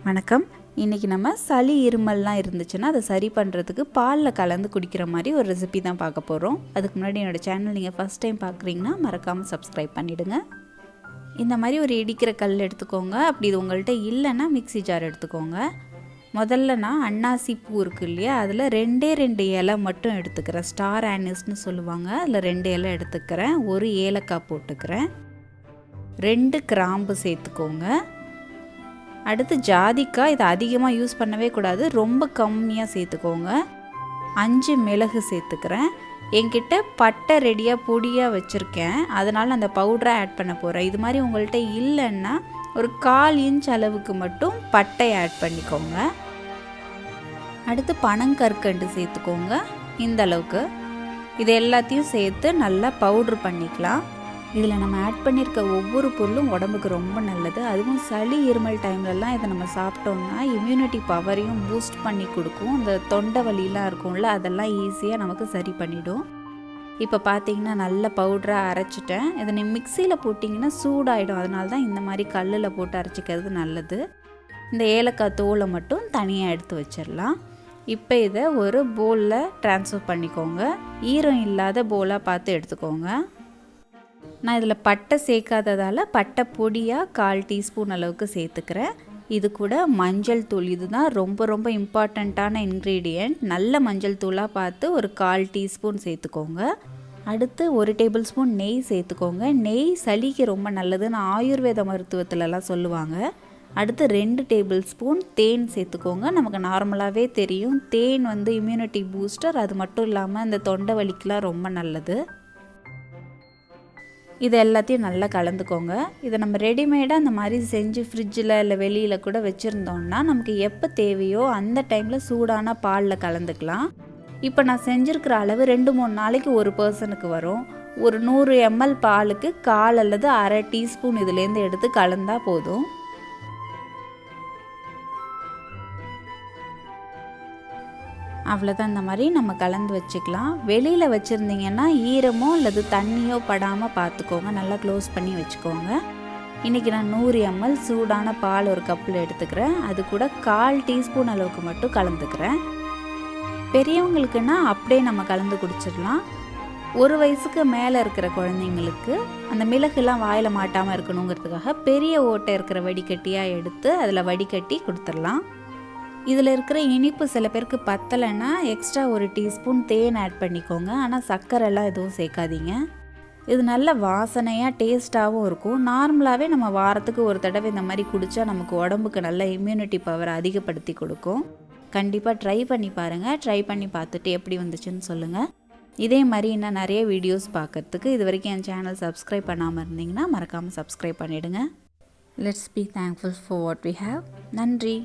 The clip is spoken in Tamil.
வணக்கம். இன்றைக்கி நம்ம சளி இருமல்லாம் இருந்துச்சுன்னா அதை சரி பண்ணுறதுக்கு பாலில் கலந்து குடிக்கிற மாதிரி ஒரு ரெசிபி தான் பார்க்க போகிறோம். அதுக்கு முன்னாடி என்னோடய சேனல் நீங்கள் ஃபஸ்ட் டைம் பார்க்குறீங்கன்னா மறக்காமல் சப்ஸ்கிரைப் பண்ணிவிடுங்க. இந்த மாதிரி ஒரு இடிக்கிற கல் எடுத்துக்கோங்க. அப்படி இது உங்கள்கிட்ட இல்லைன்னா மிக்ஸி ஜார் எடுத்துக்கோங்க. முதல்ல நான் அன்னாசி பூ இருக்குது இல்லையா, அதில் ரெண்டு இலை மட்டும் எடுத்துக்கிறேன். ஸ்டார் ஆனிஸ்ன்னு சொல்லுவாங்க. அதில் 2 இலை எடுத்துக்கிறேன். ஒரு ஏலக்காய் போட்டுக்கிறேன். 2 கிராம்பு சேர்த்துக்கோங்க. அடுத்து ஜாதிக்காய், இதை அதிகமாக யூஸ் பண்ணவே கூடாது, ரொம்ப கம்மியாக சேர்த்துக்கோங்க. 5 மிளகு சேர்த்துக்கிறேன். என்கிட்ட பட்டை ரெடியாக பொடியாக வச்சுருக்கேன், அதனால் அந்த பவுடரை ஆட் பண்ண போகிறேன். இது மாதிரி உங்கள்கிட்ட இல்லைன்னா ஒரு 1/4 இன்ச் அளவுக்கு மட்டும் பட்டை ஆட் பண்ணிக்கோங்க. அடுத்து பனங்கற்கண்டு சேர்த்துக்கோங்க, இந்த அளவுக்கு. இது எல்லாத்தையும் சேர்த்து நல்லா பவுட்ரு பண்ணிக்கலாம். இதில் நம்ம ஆட் பண்ணியிருக்க ஒவ்வொரு பொருளும் உடம்புக்கு ரொம்ப நல்லது. அதுவும் சளி இருமல் டைம்லலாம் இதை நம்ம சாப்பிட்டோம்னா இம்யூனிட்டி பவரையும் பூஸ்ட் பண்ணி கொடுக்கும். இந்த தொண்டை வலிலாம் இருக்கும்ல, அதெல்லாம் ஈஸியாக நமக்கு சரி பண்ணிடும். இப்போ பார்த்தீங்கன்னா நல்ல பவுடராக அரைச்சிட்டேன். இதை நீ மிக்சியில் போட்டிங்கன்னா சூடாகிடும். அதனால தான் இந்த மாதிரி கல்லில் போட்டு அரைச்சிக்கிறது நல்லது. இந்த ஏலக்காய் தோலை மட்டும் தனியாக எடுத்து வச்சிடலாம். இப்போ இதை ஒரு பவுலில் ட்ரான்ஸ்ஃபர் பண்ணிக்கோங்க. ஈரம் இல்லாத பவுலாக பார்த்து எடுத்துக்கோங்க. நான் இதில் பட்டை சேர்க்காததால் பட்டை பொடியாக 1/4 டீஸ்பூன் அளவுக்கு சேர்த்துக்கிறேன். இது கூட மஞ்சள் தூள், இதுதான் ரொம்ப இம்பார்ட்டண்ட்டான இன்க்ரீடியண்ட். நல்ல மஞ்சள் தூளாக பார்த்து ஒரு 1/4 டீஸ்பூன் சேர்த்துக்கோங்க. அடுத்து 1 டேபிள் ஸ்பூன் நெய் சேர்த்துக்கோங்க. நெய் சளிக்கு ரொம்ப நல்லதுன்னு ஆயுர்வேத மருத்துவத்திலலாம் சொல்லுவாங்க. அடுத்து 2 டேபிள் ஸ்பூன் தேன் சேர்த்துக்கோங்க. நமக்கு நார்மலாகவே தெரியும், தேன் இம்யூனிட்டி பூஸ்டர். அது மட்டும் இல்லாமல் இந்த தொண்டை வலிக்கெலாம் ரொம்ப நல்லது. இது எல்லாத்தையும் நல்லா கலந்துக்கோங்க. இதை நம்ம ரெடிமேடாக அந்த மாதிரி செஞ்சு ஃப்ரிட்ஜில் இல்லை வெளியில் கூட வச்சுருந்தோம்னா நமக்கு எப்போ தேவையோ அந்த டைமில் சூடான பாலில் கலந்துக்கலாம். இப்போ நான் செஞ்சுருக்கிற அளவு 2-3 நாளைக்கு ஒரு பர்சனுக்கு வரும். ஒரு 100 ml பாலுக்கு 1/4 அல்லது 1/2 டீஸ்பூன் இதுலேருந்து எடுத்து கலந்தால் போதும். அவ்வளோதான். இந்த மாதிரி நம்ம கலந்து வச்சுக்கலாம். வெளியில் வச்சுருந்தீங்கன்னா ஈரமோ அல்லது தண்ணியோ படாமல் பார்த்துக்கோங்க. நல்லா க்ளோஸ் பண்ணி வச்சுக்கோங்க. இன்றைக்கி நான் 100 ml சூடான பால் ஒரு கப்பில் எடுத்துக்கிறேன். அது கூட 1/4 டீஸ்பூன் அளவுக்கு மட்டும் கலந்துக்கிறேன். பெரியவங்களுக்குன்னா அப்படியே நம்ம கலந்து குடிச்சிடலாம். 1 வயசுக்கு மேலே இருக்கிற குழந்தைங்களுக்கு அந்த மிளகுலாம் வாயில் மாட்டாமல் இருக்கணுங்கிறதுக்காக பெரிய ஓட்டை இருக்கிற வடிகட்டியாக எடுத்து அதில் வடிகட்டி கொடுத்துடலாம். இதில் இருக்கிற இனிப்பு சில பேருக்கு பத்தலைன்னா எக்ஸ்ட்ரா 1 டீஸ்பூன் தேன் ஆட் பண்ணிக்கோங்க. ஆனால் சர்க்கரைலாம் எதுவும் சேர்க்காதீங்க. இது நல்ல வாசனையாக டேஸ்ட்டாகவும் இருக்கும். நார்மலாகவே நம்ம வாரத்துக்கு ஒரு தடவை இந்த மாதிரி குடித்தா நமக்கு உடம்புக்கு நல்ல இம்யூனிட்டி பவரை அதிகப்படுத்தி கொடுக்கும். கண்டிப்பாக ட்ரை பண்ணி பாருங்கள். ட்ரை பண்ணி பார்த்துட்டு எப்படி வந்துச்சுன்னு சொல்லுங்கள். இதே மாதிரி இன்னும் நிறைய வீடியோஸ் பார்க்கறதுக்கு இது வரைக்கும் என் சேனல் சப்ஸ்கிரைப் பண்ணாமல் இருந்தீங்கன்னா மறக்காமல் சப்ஸ்கிரைப் பண்ணிவிடுங்க. Let's be thankful for what we have. நன்றி.